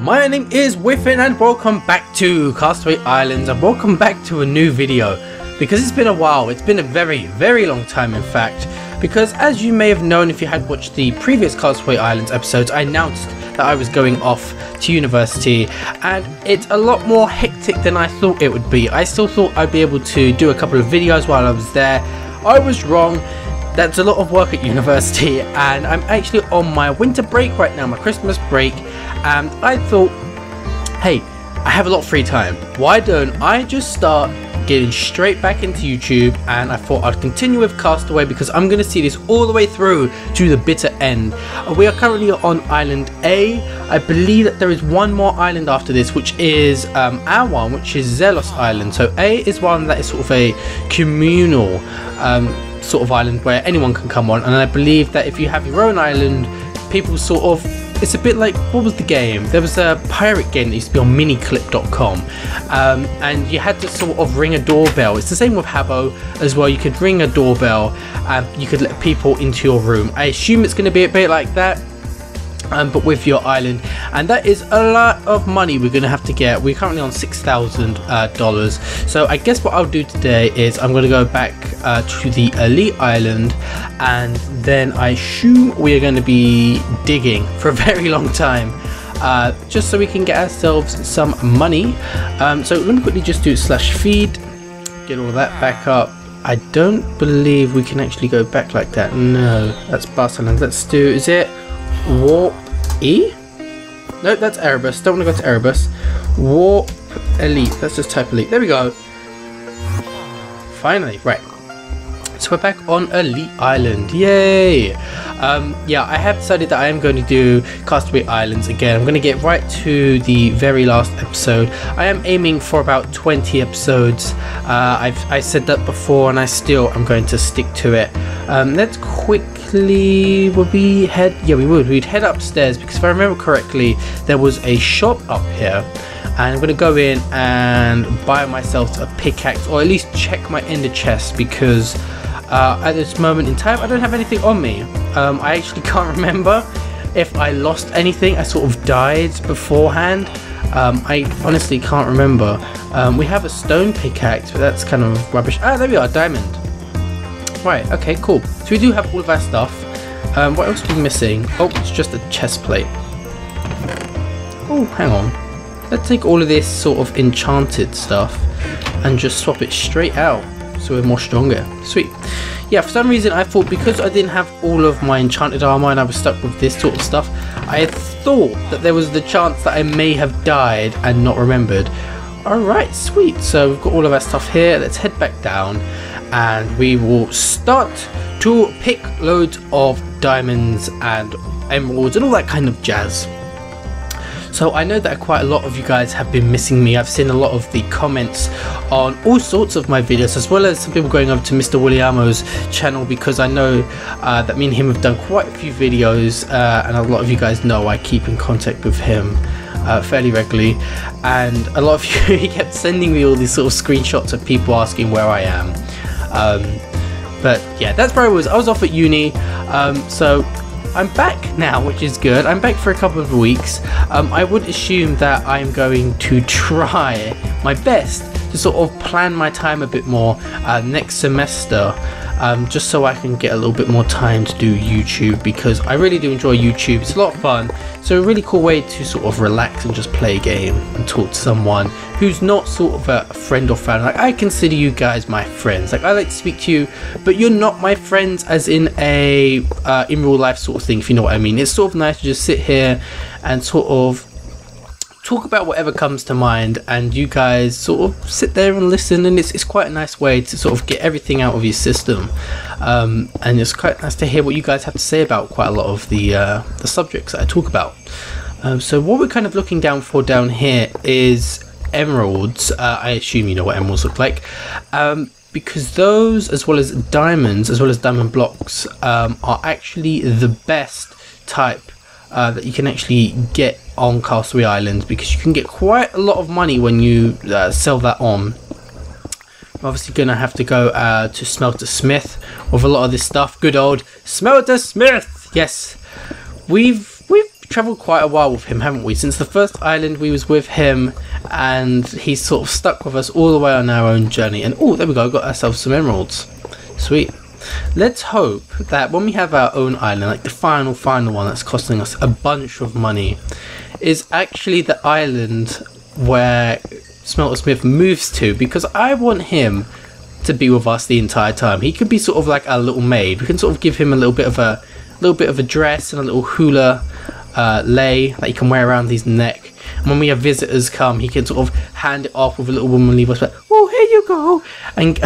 My name is Whiffen and welcome back to Castaway Islands and welcome back to a new video because it's been a while. It's been a very long time, in fact, because as you may have known if you had watched the previous Castaway Islands episodes, I announced that I was going off to university and it's a lot more hectic than I thought it would be. I still thought I'd be able to do a couple of videos while I was there. I was wrong. That's a lot of work at university and I'm actually on my winter break right now, my Christmas break, and I thought, hey, I have a lot of free time. Why don't I just start getting straight back into YouTube? And I thought I'd continue with Castaway because I'm going to see this all the way through to the bitter end. We are currently on Island A. I believe that there is one more island after this, which is our one, which is Zelos Island. So A is one that is sort of a communal sort of island where anyone can come on, and I believe that if you have your own island, people sort of, it's a bit like, what was the game? There was a pirate game that used to be on miniclip.com, and you had to sort of ring a doorbell. It's the same with Habbo as well. You could ring a doorbell and you could let people into your room. I assume it's going to be a bit like that, but with your island, and that is a lot of money we're going to have to get. We're currently on $6,000, so I guess what I'll do today is I'm going to go back to the Elite Island, and then I assume we are going to be digging for a very long time, just so we can get ourselves some money. So let me quickly just do /feed, get all that back up. I don't believe we can actually go back like that. No, that's Barcelona. Let's do, is it Warp E? No, that's Erebus. Don't want to go to Erebus. Warp Elite. Let's just type Elite. There we go. Finally, right. So we're back on Elite Island. Yay! Yeah, I have decided that I am going to do Castaway Islands again. I'm going to get right to the very last episode. I am aiming for about 20 episodes. I said that before, and I still am going to stick to it. Let's quickly, would we head? Yeah, we would. We'd head upstairs because if I remember correctly, there was a shop up here. And I'm going to go in and buy myself a pickaxe, or at least check my ender chest, because at this moment in time I don't have anything on me. I actually can't remember if I lost anything. I sort of died beforehand. I honestly can't remember. We have a stone pickaxe, but that's kind of rubbish. Ah, there we are, diamond. Right, okay, cool. So we do have all of our stuff. What else are we missing? Oh, it's just a chest plate. Oh, hang on. Let's take all of this sort of enchanted stuff and just swap it straight out so we're more stronger. Sweet. Yeah, for some reason I thought because I didn't have all of my enchanted armor and I was stuck with this sort of stuff, I thought that there was the chance that I may have died and not remembered. Alright, sweet. So we've got all of our stuff here. Let's head back down and we will start to pick loads of diamonds and emeralds and all that kind of jazz. So I know that quite a lot of you guys have been missing me. I've seen a lot of the comments on all sorts of my videos, as well as some people going over to Mr. Williamo's channel, because I know that me and him have done quite a few videos, and a lot of you guys know I keep in contact with him fairly regularly, and a lot of you he kept sending me all these sort of screenshots of people asking where I am. But yeah, that's where I was. I was off at uni, so I'm back now, which is good. I'm back for a couple of weeks. I would assume that I'm going to try my best to sort of plan my time a bit more next semester, just so I can get a little bit more time to do YouTube, because I really do enjoy YouTube. It's a lot of fun. So a really cool way to sort of relax and just play a game and talk to someone who's not sort of a friend or fan. Like, I consider you guys my friends. Like, I like to speak to you, but you're not my friends as in a in real life sort of thing, if you know what I mean. It's sort of nice to just sit here and sort of talk about whatever comes to mind, and you guys sort of sit there and listen, and it's quite a nice way to sort of get everything out of your system, and it's quite nice to hear what you guys have to say about quite a lot of the subjects that I talk about. So what we're kind of looking down for down here is emeralds. I assume you know what emeralds look like, because those, as well as diamonds, as well as diamond blocks, are actually the best type that you can actually get on Castaway Islands, because you can get quite a lot of money when you sell that on. We're obviously gonna have to go to Smelter Smith with a lot of this stuff. Good old Smelter Smith. Yes, we've travelled quite a while with him, haven't we? Since the first island we was with him, and he's sort of stuck with us all the way on our own journey. And oh, there we go, got ourselves some emeralds. Sweet. Let's hope that when we have our own island, like the final one that's costing us a bunch of money, is actually the island where Smelter Smith moves to, because I want him to be with us the entire time. He could be sort of like a little maid. We can sort of give him a little bit of a dress and a little hula lei that he can wear around his neck. And when we have visitors come, he can sort of hand it off with a little womanly voice, like, oh, here you go, and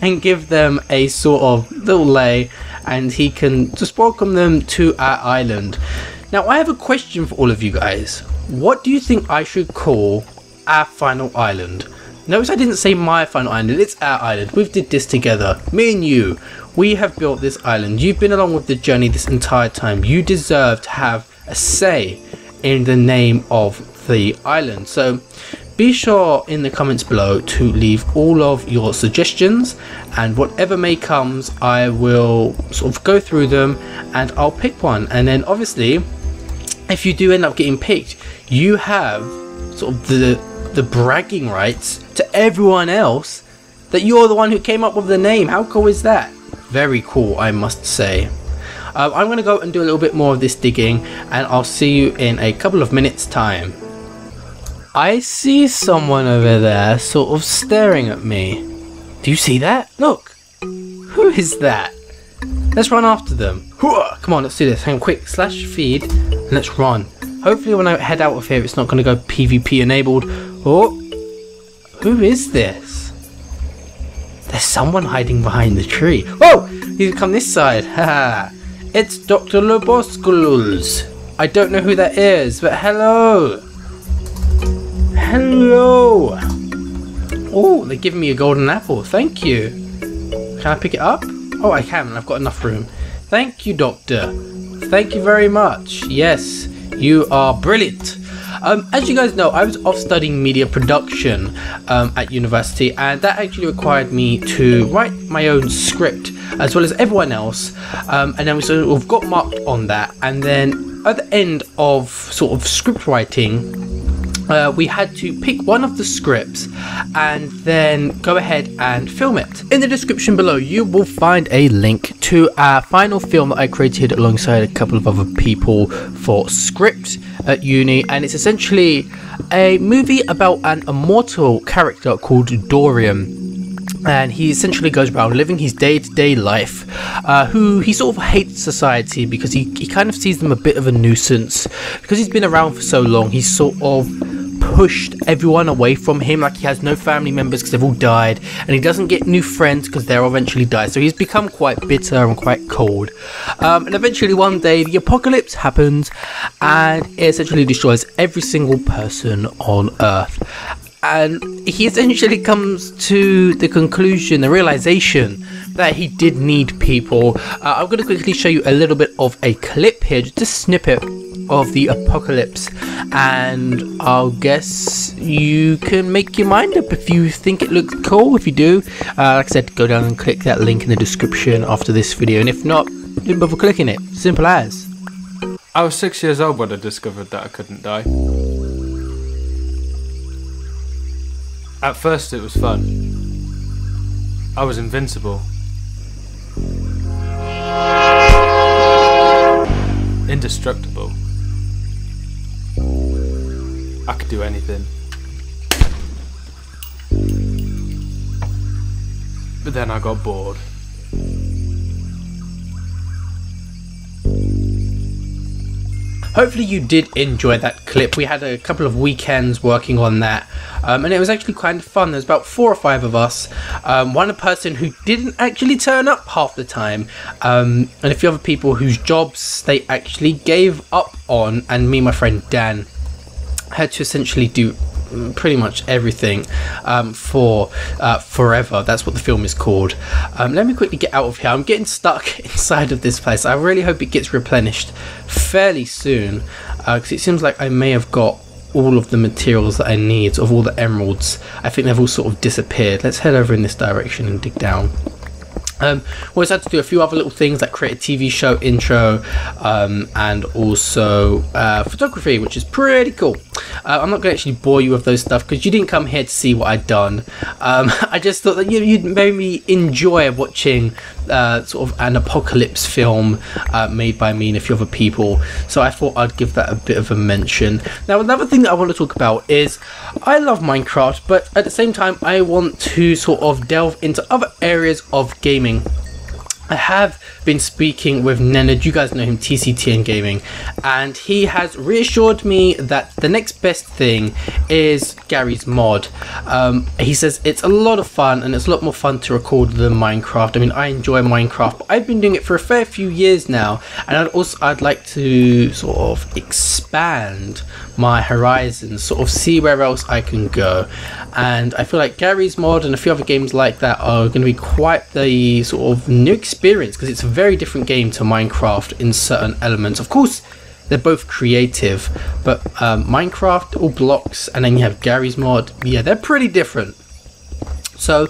and give them a sort of little lei, and he can just welcome them to our island. Now, I have a question for all of you guys. What do you think I should call our final island? Notice I didn't say my final island, it's our island. We've did this together, me and you. We have built this island. You've been along with the journey this entire time. You deserve to have a say in the name of the island. So be sure in the comments below to leave all of your suggestions, and whatever may comes, I will sort of go through them and I'll pick one. And then obviously, if you do end up getting picked, you have sort of the bragging rights to everyone else that you're the one who came up with the name. How cool is that? Very cool, I must say. I'm going to go and do a little bit more of this digging, and I'll see you in a couple of minutes time. I see someone over there sort of staring at me. Do you see that? Look! Who is that? Let's run after them. Come on, let's do this. Hang on, quick, slash feed, and let's run. Hopefully when I head out of here, it's not going to go PvP enabled. Oh! Who is this? There's someone hiding behind the tree. Whoa! He's come this side. Haha. It's Dr. Lobosculus. I don't know who that is, but hello. Hello. Oh, they're giving me a golden apple. Thank you. Can I pick it up? Oh, I can. I've got enough room. Thank you, Doctor. Thank you very much. Yes, you are brilliant. As you guys know, I was off studying media production at university, and that actually required me to write my own script as well as everyone else, and then we sort of got marked on that. And then at the end of sort of script writing, we had to pick one of the scripts and then go ahead and film it. In the description below, you will find a link to our final film that I created alongside a couple of other people for script at uni, and it's essentially a movie about an immortal character called Dorian. And he essentially goes around living his day-to-day life, who he sort of hates society because he kind of sees them a bit of a nuisance. Because he's been around for so long, he's sort of pushed everyone away from him. Like, he has no family members because they've all died, and he doesn't get new friends because they'll eventually die. So he's become quite bitter and quite cold. And eventually one day the apocalypse happens, and it essentially destroys every single person on Earth. And he essentially comes to the conclusion, the realization that he did need people. I'm going to quickly show you a little bit of a clip here, just a snippet of the apocalypse, and I'll guess you can make your mind up if you think it looks cool. If you do, like I said, go down and click that link in the description after this video, and if not, don't bother clicking it. Simple as. I was 6 years old when I discovered that I couldn't die. At first it was fun. I was invincible. Indestructible. I could do anything. But then I got bored. Hopefully you did enjoy that clip. We had a couple of weekends working on that, and it was actually kind of fun. There's about 4 or 5 of us, one person who didn't actually turn up half the time, and a few other people whose jobs they actually gave up on, and me and my friend Dan had to essentially do pretty much everything for forever. That's what the film is called. Let me quickly get out of here. I'm getting stuck inside of this place. I really hope it gets replenished fairly soon, because it seems like I may have got all of the materials that I need, of all the emeralds. I think they've all sort of disappeared. Let's head over in this direction and dig down. We also had to do a few other little things like create a TV show intro, and also photography, which is pretty cool. I'm not going to actually bore you with those stuff because you didn't come here to see what I'd done. I just thought that you'd maybe enjoy watching sort of an apocalypse film made by me and a few other people, so I thought I'd give that a bit of a mention. Now, another thing that I want to talk about is I love Minecraft, but at the same time I want to sort of delve into other areas of gaming. I have been speaking with Nenad, you guys know him, TCTN Gaming, and he has reassured me that the next best thing is Gary's mod. He says it's a lot of fun and it's a lot more fun to record than Minecraft. I mean, I enjoy Minecraft, but I've been doing it for a fair few years now, and I'd like to sort of expand my horizons, sort of see where else I can go. And I feel like Gary's mod and a few other games like that are going to be quite the sort of new experience, because it's a very different game to Minecraft in certain elements. Of course, they're both creative, but Minecraft, all blocks, and then you have Gary's mod, yeah, they're pretty different. So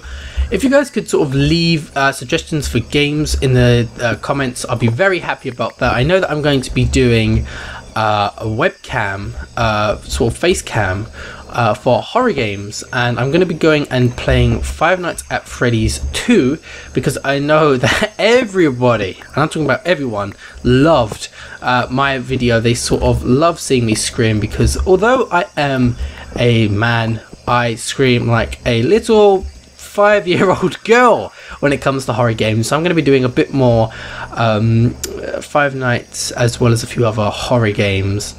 if you guys could sort of leave suggestions for games in the comments, I'll be very happy about that. I know that I'm going to be doing a webcam, sort of face cam, for horror games, and I'm going to be going and playing Five Nights at Freddy's 2, because I know that everybody, and I'm talking about everyone, loved my video. They sort of love seeing me scream, because although I am a man, I scream like a little 5-year-old girl when it comes to horror games. So I'm going to be doing a bit more Five Nights as well as a few other horror games,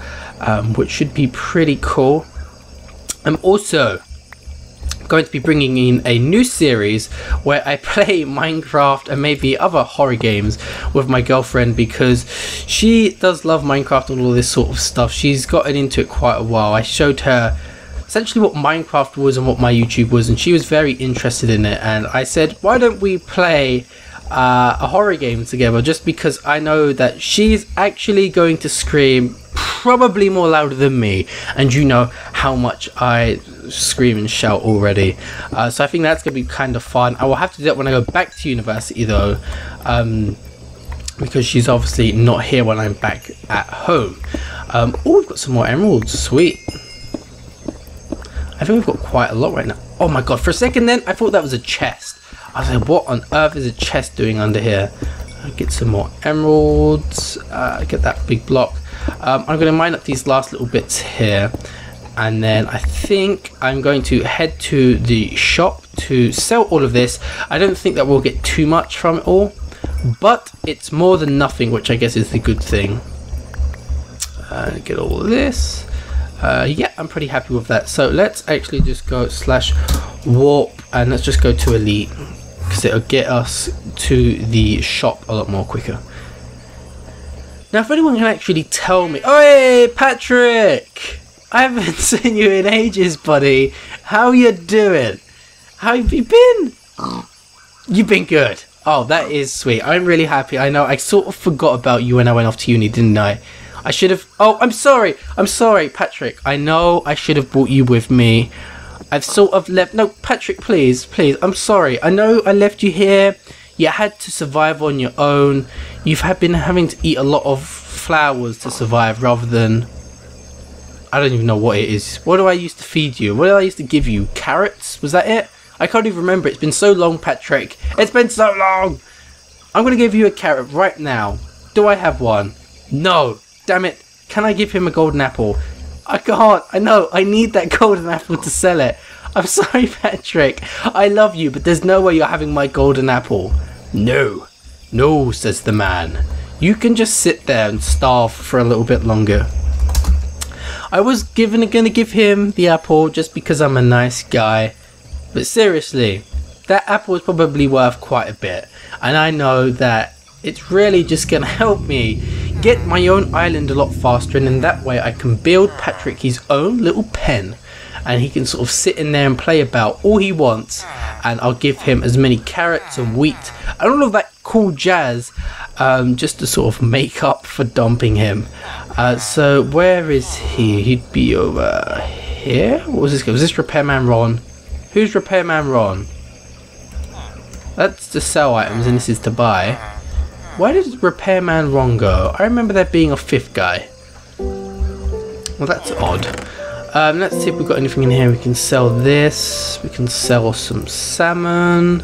which should be pretty cool. I'm also going to be bringing in a new series where I play Minecraft and maybe other horror games with my girlfriend, because she does love Minecraft and all this sort of stuff. She's gotten into it quite a while. I showed her essentially what Minecraft was and what my YouTube was, and she was very interested in it, and I said, why don't we play a horror game together, just because I know that she's actually going to scream probably more louder than me, and you know how much I scream and shout already. So I think that's going to be kind of fun. I will have to do that when I go back to university though, because she's obviously not here when I'm back at home. Oh, we've got some more emeralds, sweet. I think we've got quite a lot right now. Oh my god, for a second then I thought that was a chest. I was like, what on earth is a chest doing under here? Get some more emeralds, get that big block. I'm going to mine up these last little bits here, and then I think I'm going to head to the shop to sell all of this. I don't think that we'll get too much from it all, but it's more than nothing, which I guess is the good thing. Get all of this. Yeah, I'm pretty happy with that. So let's actually just go /warp and let's just go to elite, because it'll get us to the shop a lot more quicker. Now, if anyone can actually tell me... Oh, hey, Patrick! I haven't seen you in ages, buddy. How you doing? How have you been? You've been good. Oh, that is sweet. I'm really happy. I know I sort of forgot about you when I went off to uni, didn't I? I should have... Oh, I'm sorry. I'm sorry, Patrick. I know I should have brought you with me. I've sort of left... No, Patrick, please. Please. I'm sorry. I know I left you here. You had to survive on your own. You've been having to eat a lot of flowers to survive rather than... I don't even know what it is. What do I used to feed you? What did I used to give you? Carrots? Was that it? I can't even remember. It's been so long, Patrick. It's been so long. I'm going to give you a carrot right now. Do I have one? No. Damn it. Can I give him a golden apple? I can't. I know. I need that golden apple to sell it. I'm sorry, Patrick. I love you, but there's no way you're having my golden apple. No. No, says the man. You can just sit there and starve for a little bit longer. I was going to give him the apple just because I'm a nice guy. But seriously, that apple is probably worth quite a bit. And I know that it's really just going to help me get my own island a lot faster. And in that way, I can build Patrick his own little pen. And he can sort of sit in there and play about all he wants. And I'll give him as many carrots and wheat and all of that cool jazz, just to sort of make up for dumping him. So where is he? He'd be over here. What was this guy? Was this Repairman Ron? Who's Repairman Ron? That's to sell items and this is to buy. Why did Repairman Ron go? I remember there being a 5th guy. Well, that's odd. Let's see if we've got anything in here. We can sell this. We can sell some salmon.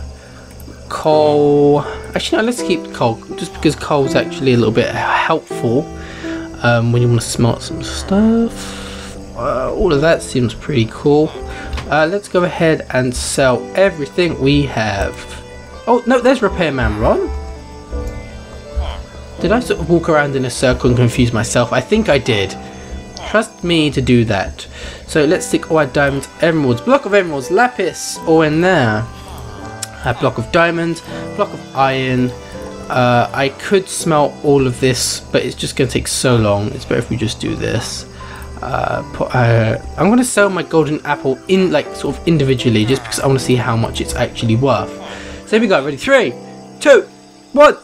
Coal. Actually, no, let's keep coal. Just because coal's actually a little bit helpful when you want to smelt some stuff. All of that seems pretty cool. Let's go ahead and sell everything we have. Oh, no, there's Repairman Ron. Did I sort of walk around in a circle and confuse myself? I think I did. Trust me to do that. So let's stick all our diamonds, emeralds, block of emeralds, lapis, all in there. A block of diamonds, block of iron. I could smelt all of this, but it's just going to take so long. It's better if we just do this. I'm going to sell my golden apple in like sort of individually, just because I want to see how much it's actually worth. So here we go. Ready? 3, 2, 1.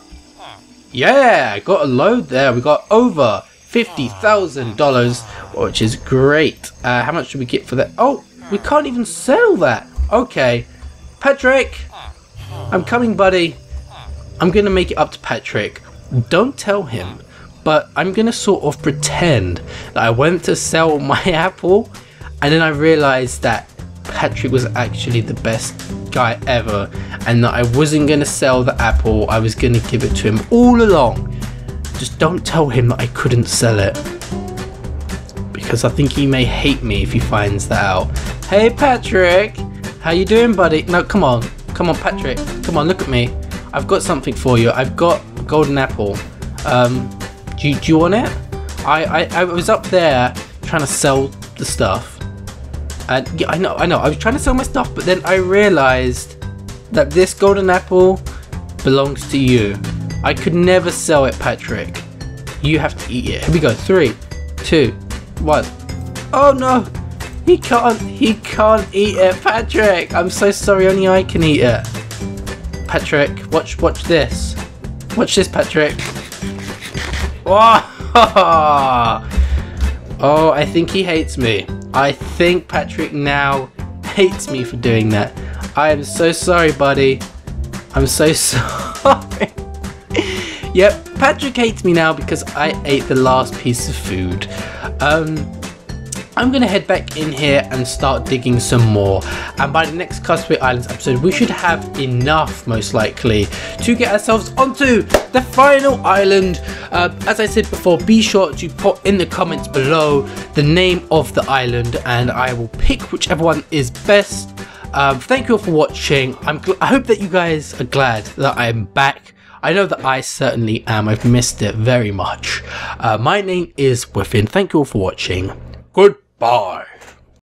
Yeah, got a load there. We got over $50,000, which is great. How much do we get for that? Oh, we can't even sell that. Okay, Patrick, I'm coming, buddy. I'm gonna make it up to Patrick. Don't tell him, but I'm gonna sort of pretend that I went to sell my apple, and then I realized that Patrick was actually the best guy ever, and that I wasn't gonna sell the apple. I was gonna give it to him all along. Just don't tell him that I couldn't sell it, because I think he may hate me if he finds that out. Hey Patrick, how you doing, buddy? No, come on, Patrick, come on, look at me. I've got something for you. I've got a golden apple. Do you want it? I was up there trying to sell the stuff. And yeah, I know. I was trying to sell my stuff, but then I realized that this golden apple belongs to you. I could never sell it, Patrick. You have to eat it. Here we go. 3, 2, 1. Oh no! He can't eat it, Patrick. I'm so sorry. Only I can eat it. Patrick, watch this. Watch this, Patrick. Oh, I think he hates me. I think Patrick now hates me for doing that. I am so sorry, buddy. I'm so sorry. Yep, Patrick hates me now because I ate the last piece of food. I'm gonna head back in here and start digging some more, and by the next Castaway Islands episode we should have enough, most likely, to get ourselves onto the final island. As I said before, be sure to put in the comments below the name of the island and I will pick whichever one is best. Thank you all for watching. I hope that you guys are glad that I'm back. I know that I certainly am. I've missed it very much. My name is Whiffen. Thank you all for watching. Goodbye.